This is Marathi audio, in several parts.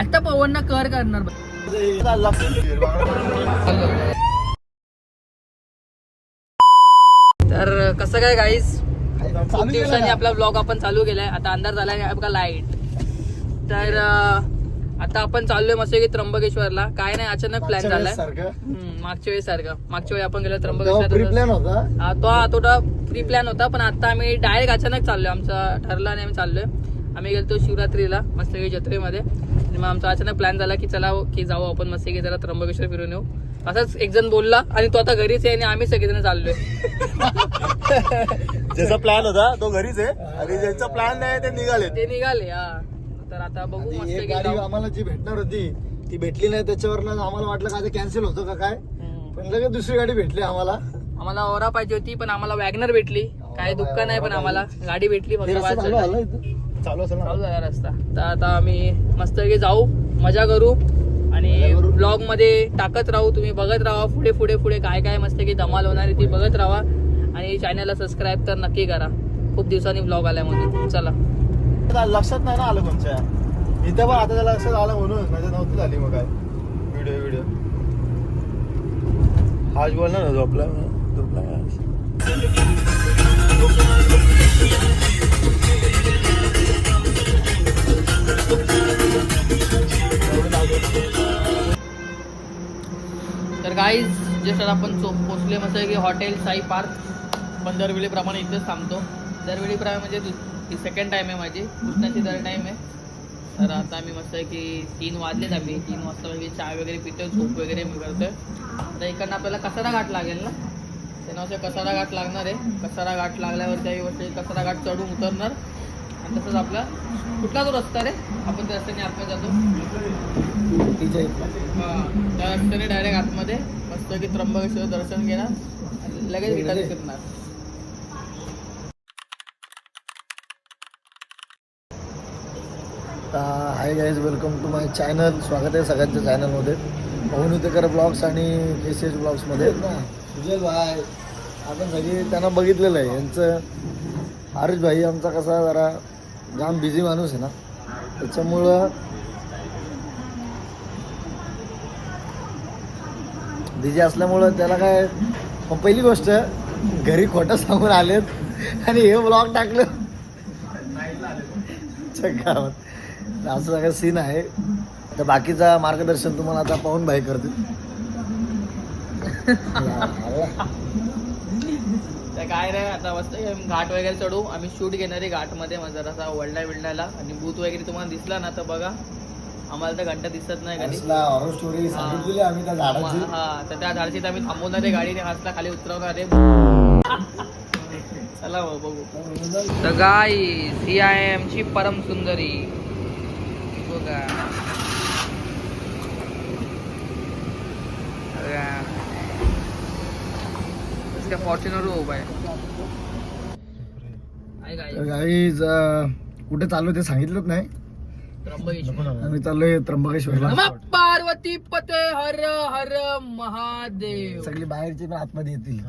आता पवन कर करणार. तर कसं काय गाईज, खूप दिवसांनी आपला ब्लॉग आपण चालू केलाय. आता अंधार झालाय बघा, लाईट. तर आता आपण चाललोय मस्त की त्र्यंबकेश्वरला. काय नाही, अचानक प्लॅन झालाय. मागच्या वेळी सारखं, मागच्या वेळी आपण गेलो त्र्यंबकेश्वर. थोडा प्री प्लॅन होता, पण आता आम्ही डायरेक्ट अचानक चाललोय. आमचं ठरलं आणि आम्ही चाललोय. आम्ही गेलो शिवरात्रीला मस्त की जत्रेमध्ये. आणि मग आमचा अचानक प्लॅन झाला की चला की जाऊ आपण मस्त की जरा त्र्यंबकेश्वर फिरून येऊ. असाच एक जण बोलला आणि तो आता घरीच आहे आणि आम्ही सगळेजण चाललोय. ज्याचा प्लॅन होता तो घरीच आहे आणि ज्यांचा प्लॅन नाही ते निघाले. हा, तर आता बघू. मस्त गाडी आम्हाला जी भेटणार होती ती भेटली नाही, त्याच्यावर आम्हाला वाटलं का कॅन्सल होतं का काय, पण लगेच दुसरी गाडी भेटली. आम्हाला ओरा पाहिजे होती, पण आम्हाला वॅगनर भेटली. काय दुःख नाही, पण आम्हाला गाडी भेटली. फक्त चालू झाला रस्ता. तर आता आम्ही मस्त जाऊ, मजा करू आणि ब्लॉग मध्ये टाकत राहू. तुम्ही बघत राहा पुढे पुढे पुढे काय काय मस्त की धमाल होणार आहे ती बघत राहा. आणि चॅनलला सबस्क्राईब तर नक्की करा. खूप दिवसांनी ब्लॉग आल्यामध्ये. चला, लक्षात नाही ना आलं तुमच्या इथं, पण आता त्याला लक्षात आलं म्हणून नाही नव्हती झाली. मग काय व्हिडिओ आज बोलणार ना झोपला. तर गाईज जसं आपण पोचले मस्त की हॉटेल साई पार्क. पण दरवेळीप्रमाणे इथेच थांबतो. दरवेळीप्रमाणे म्हणजे सेकंड टाइम आहे माझी, कृष्णाची थर्ड टाइम आहे. तर आता आम्ही मस्त की 3 वाजलेत. आम्ही 3 वाजता म्हणजे चहा वगैरे पितोय, झोप वगैरे मी करतोय. आता इकडनं आपल्याला कसारा घाट लागेल ना, त्यांना असं कसारा घाट लागणार आहे. कसारा घाट लागल्यावर त्याही वर्षी कसारा घाट चढून उतरणार आणि तसंच आपला कुठला तो रस्ता रे, आपण त्या रस्त्याने आतमध्ये जातो. हां, त्या रस्त्याने डायरेक्ट आतमध्ये मस्त की त्र्यंबकेश्वर दर्शन घेणार आणि लगेच रिटर्न फिरणार. Hi guys, welcome to my channel. स्वागत आहे सगळ्यांच्या चॅनलमध्ये. पवन उतेकर ब्लॉग्स आणि KCH ब्लॉग्समध्ये. सुजल भाई आपण सगळी त्यांना बघितलेलं आहे. यांचं हरीश भाई आमचा कसा जरा जाम बिझी माणूस आहे ना, त्याच्यामुळं बिझी असल्यामुळं त्याला काय, पहिली गोष्ट घरी खोटं सांगून आलेत आणि हे ब्लॉग टाकलं गावात. असं सगळं सीन आहे. तर बाकीचा मार्गदर्शन तुम्हाला आता पवन भाई करतील. तर काय रे, आता मस्त घाट वगैरे चढू. आम्ही शूट घेणार आहे घाटमध्ये जरासा वळला बिळण्याला. आणि भूत वगैरे तुम्हाला दिसला ना तर बघा, आम्हाला तर घंटा दिसत नाही कधी. हॉरर स्टोरी सांगितलेली आम्ही त्या झाडाची. हा, तर त्या झाडाची आम्ही थांबवणार आहे गाडीने, हसला खाली उतरवणार आहे. चला बघू. तर गाईस, ही आहे आमची परम सुंदरी. बघा फॉर्च्युनर उभा आहे. गाईज कुठे चाललो ते सांगितलंच नाही. आम्ही चाललोय त्र्यंबकेश्वरला. पार्वती पते हर हर महादेव. सगळी बाहेरची पण आतमध्ये येतील.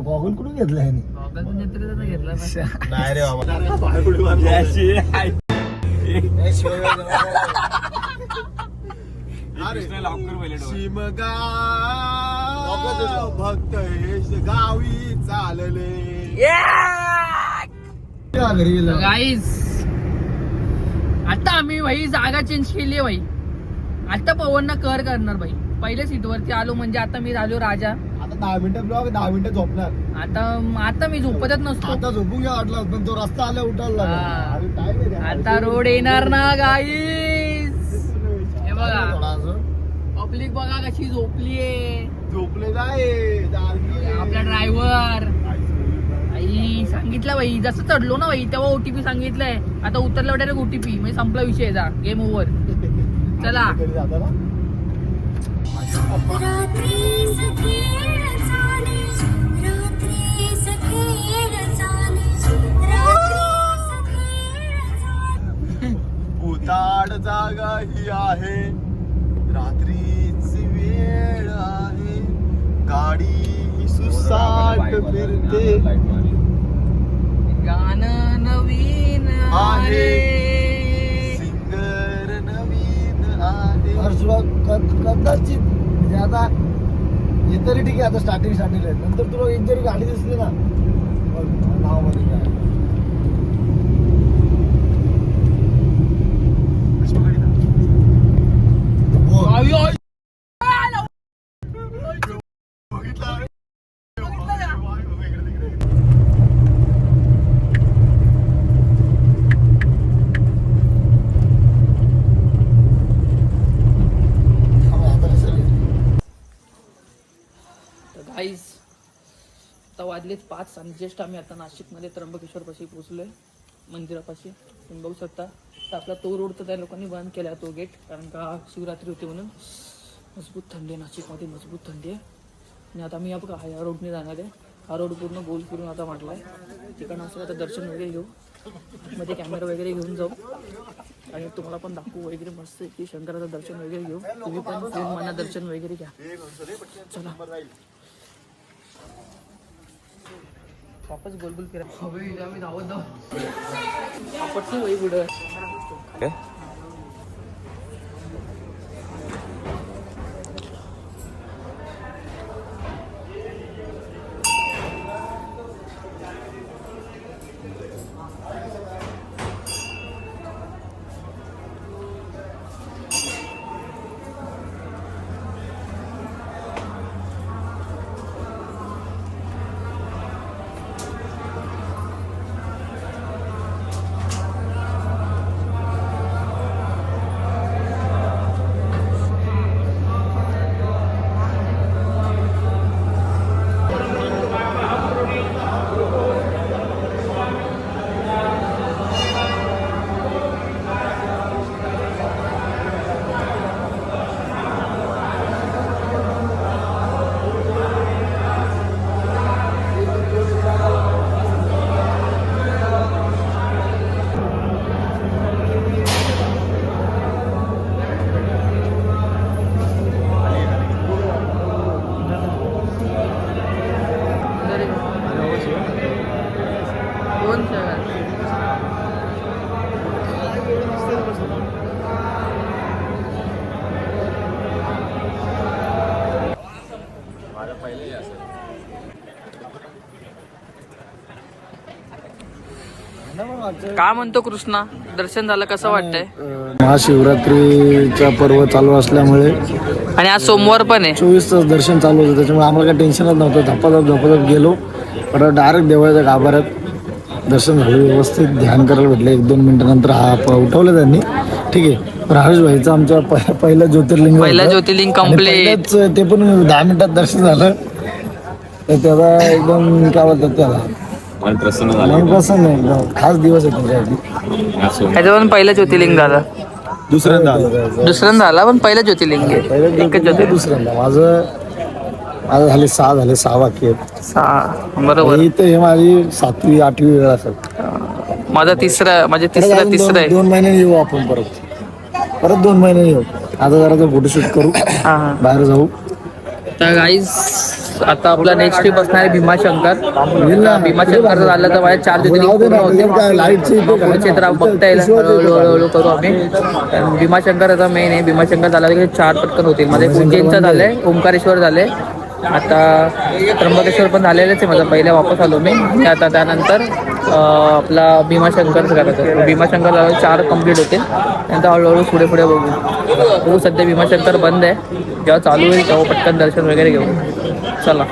गॉगल कुठून घेतलाय? नाही रे शिमगा भक्त गावी चालले. गाईज आता आम्ही भाई जागा चेंज केली आहे भाई. आता पवन कर करणार भाई. पहिल्या सीटवरती आलो म्हणजे आता मी झालो राजा. आता 10 मिनिटं ब्लॉग, 10 मिनिटं झोपणार. आता मी झोपतच नसतो. आता झोपून घ्या वाटला, पण तो रस्ता आला उठायला. आता रोड येणार ना गाईज. हे बघा पब्लिक बघा कशी झोपलीये. झोपले जाय आपला ड्रायव्हर आई सांगितलं भाई, जसं चढलो ना भाई तेव्हा OTP सांगितलंय. आता उतरल्यावर डायरेक्ट OTP म्हणजे संपला विषय, जा गेम ओव्हर. चला. भूताड जागा ही आहे, रात्रीची वेळ आहे, गाडी सुसा फिरते गाणं नवीन आहे सिंगर नवीन आहे कदाचित म्हणजे आता हे तरी ठीक आहे आता स्टार्टिंगला नंतर तुला एक जरी गाडी दिसली ना नाव मध्ये काय गाईज आता वाजलेत 5 आणि जस्ट आम्ही आता नाशिकमध्ये त्र्यंबकेश्वर पाशी पोहोचलोय मंदिरापाशी तुम्ही बघू शकता. तर आपला तो रोड तर त्या लोकांनी बंद केला तो गेट कारण का शिवरात्री होती म्हणून. मजबूत थंडी आहे नाशिकमध्ये मजबूत थंडी आहे. आणि आता मी या रोडने जाणार आहे. हा रोड पूर्ण गोल फिरून आता म्हटला आहे तिकडनं असं आता दर्शन वगैरे घेऊ मध्ये कॅमेरा वगैरे घेऊन जाऊ आणि तुम्हाला पण दाखवू वगैरे मस्त की शंकराचं दर्शन वगैरे घेऊ. तुम्ही पण मना दर्शन वगैरे घ्या. चला वापस गोलगोल फिरा आम्ही धावत आपटची वही पुढं काय म्हणतो कृष्णा दर्शन झालं कसं वाटतंय. महाशिवरात्रीचा पर्व चालू असल्यामुळे आणि आज सोमवार पण आहे 24 तास दर्शन चालू होतं त्याच्यामुळे आम्हाला काही टेन्शनच नव्हतं. धपाधप गेलो पण डायरेक्ट देवाच्या गाभाऱ्यात दर्शन झालं व्यवस्थित ध्यान करायला भेटलं. 1-2 मिनिटानंतर उठवलं त्यांनी ठीक आहे. राजेश भाईचं आमच्या पहिलं ज्योतिर्लिंग कम्प्लीट ते पण 10 मिनिटात दर्शन झालं. तर त्याला एकदम काय बोलतात त्याला प्रसन्न एकदम खास दिवस आहे तुमच्यासाठी. ह्याच्यावर पहिलं ज्योतिर्लिंग झालं दुसऱ्यांदा आला पण पहिलं ज्योतिर्लिंग आहे एकच ज्योतिर्लिंग. दुसऱ्यांदा माझं झाले 6 बाकी आहेत. 6 बरोबर. इथं हे माझी 7वी 8वी वेळ असेल. माझा तिसरं आहे. 2 महिन्याने येऊ आपण परत 2 महिन्याने येऊ. आता जरा फोटोशूट करू बाहेर जाऊ. तर गाईज आता आपला नेक्स्ट ट्रिप असणार आहे भीमाशंकर झालं तर माझ्या 4 ज्योतिर्लिंग पूर्ण होते. तर बघता येईल हळूहळू करू आम्ही. भीमाशंकरचा मेन आहे. भीमाशंकर झाला की 4 पटकन होतील. माझे उज्जैनचं झालंय ओंकारेश्वर झालंय आता त्र्यंबकेश्वर पण झालेलंच आहे माझं. पहिल्या वापस आलो मी आता त्यानंतर आपला भीमाशंकर करायचं. भीमाशंकर झालं 4 कंप्लीट होतील नंतर हळूहळू पुढे बघू. सध्या भीमाशंकर बंद आहे. जेव्हा चालू होईल तेव्हा पटकन दर्शन वगैरे घेऊ. चला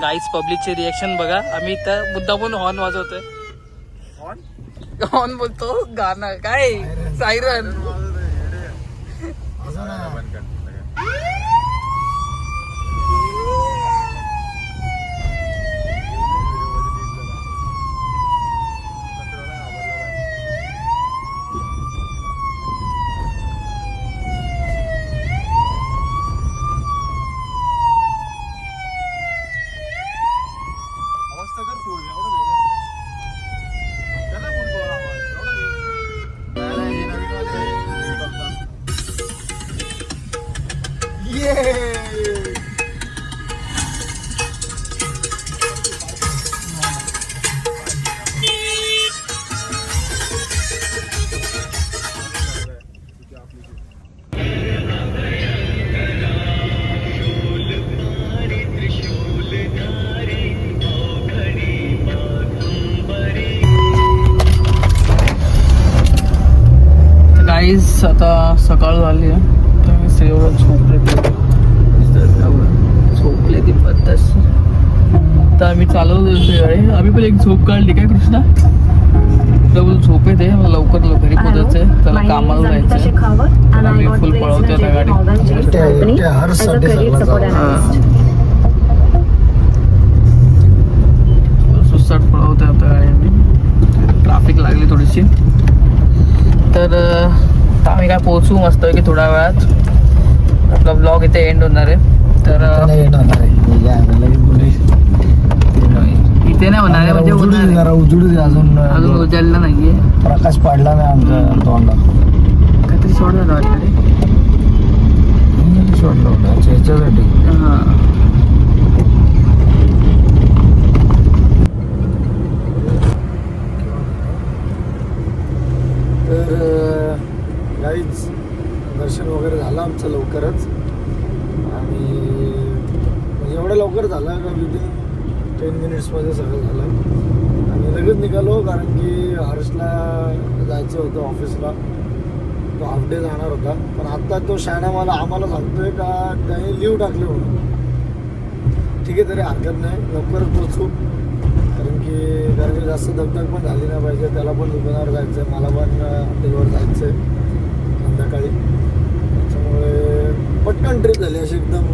गाईज पब्लिकचे रिएक्शन बघा. आम्ही इथं मुद्दामून हॉर्न वाजवतोय. हॉर्न बोलतो गाणं काय सायरन. गाईज आता सकाळ झाली आहे तर मी एवढं झोपले ती पद्धत. तर आम्ही चालवतो गाडी. आम्ही पण एक झोप काढली काय कृष्णा? डबल झोप येते मला लवकर घरी पोहोचायचंय. त्याला कामाला जायचंय. आम्ही फुल पळवतो त्या गाडी. सुसाट पळवतोय आता गाडी आम्ही. ट्रॅफिक लागली थोडीशी. तर आम्ही काय पोहोचू मस्त की थोड्या वेळात. आपला ब्लॉग इथे एंड होणार आहे. तर इथे नाही होणार आहे म्हणजे उजडू अजून अजून उजाडला नाहीये. प्रकाश पाडला नाही आमच्या तोंडात. काहीतरी शॉर्ट झाला वाटतं शॉर्ट लावला ह्याच्यासाठी. हां तर गाईच दर्शन वगैरे झालं आमचं लवकरच. आणि एवढं लवकर झालं का विदिन 10 मिनिट्समध्ये सगळं झालं. आणि लगेच निघालो कारण की हर्षला जायचं होतं ऑफिसला. तो हाफ डे जाणार होता. पण आत्ता तो शाळा आम्हाला सांगतोय का त्याने लीव टाकली म्हणून. ठीक आहे तरी हरकत नाही, लवकरच पोचू. कारण की जास्त दगदग पण झाली नाही पाहिजे. त्याला पण दुकानावर जायचं आहे, मला पण हॉटेलवर जायचं आहे संध्याकाळी. त्याच्यामुळे पटकन ट्रिप झाली अशी एकदम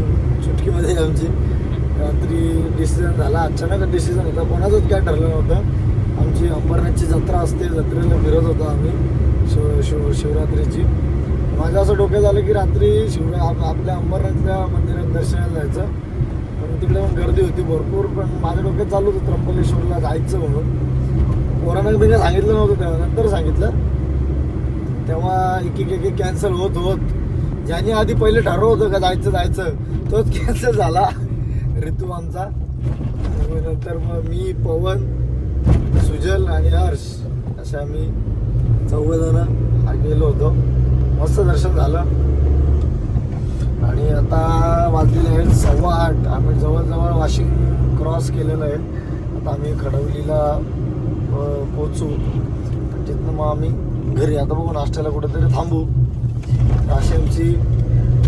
चुटकीमध्ये आमची. रात्री डिसिजन झाला, अचानक डिसिजन होता, कोणाचंच काय ठरलं नव्हतं. आमची अंबरनाथची जत्रा असते, जत्रेला फिरत होतो आम्ही शिवरात्रीची. माझं असं डोक्यात आलं की रात्री आपल्या अंबरनाथच्या मंदिरात दर्शनाला जायचं. पण तिकडे पण गर्दी होती भरपूर. पण माझ्या डोक्यात चालू होतं त्र्यंबकेश्वरला जायचं म्हणून. पोरांना मी काय सांगितलं नव्हतं तेव्हा, नंतर सांगितलं. तेव्हा एक एक कॅन्सल होत ज्याने आधी पहिले ठरवलं होतं का जायचं तोच कॅन्सल झाला, ऋतू आमचा. नंतर मग मी, पवन, सुजल आणि हर्ष असे आम्ही 4 जण गेलो होतो. मस्त दर्शन झालं. आणि आता वाजलेले आहेत 8:15. आम्ही जवळजवळ वाशिम क्रॉस केलेलं आहे. आता आम्ही खडवलीला पोचू. तिथनं मग आम्ही घरी. आता बघू नाश्त्याला कुठेतरी थांबू. अशी आमची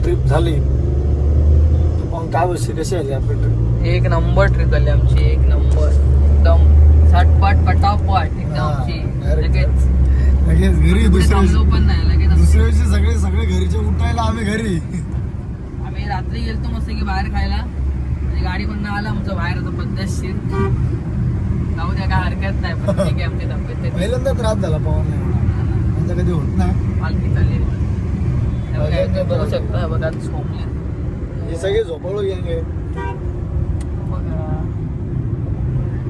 ट्रिप झाली. मग काय बसते कशी आली आपली ट्रिप? एक नंबर ट्रिप झाली आमची. एक नंबर एकदम झटपट पटापट एकदम आमची. लगेच घरी पण नाही लगेच दुसऱ्या दिवशी सगळे घरीचे उठायला आम्ही घरी. आम्ही रात्री गेलतो मस्त की बाहेर खायला. आणि गाडी पण आला आमचं बाहेर पद्धतशीर. जाऊ द्या काय हरकत नाही. पण ठीक आहे आमची तब्येत. पहिल्यांदा त्रास झाला पवन, कधी होत नाही. पालखी चालली बघू शकता. बघा झोपले हे सगळे झोपवलं गेले.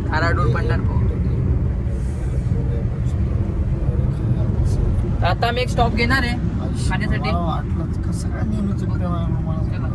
खाराडूर पंढरपूर. आता आम्ही एक स्टॉप घेणार आहे खाण्यासाठी. वाटलं कसं काय नेहमी चुकतं मला.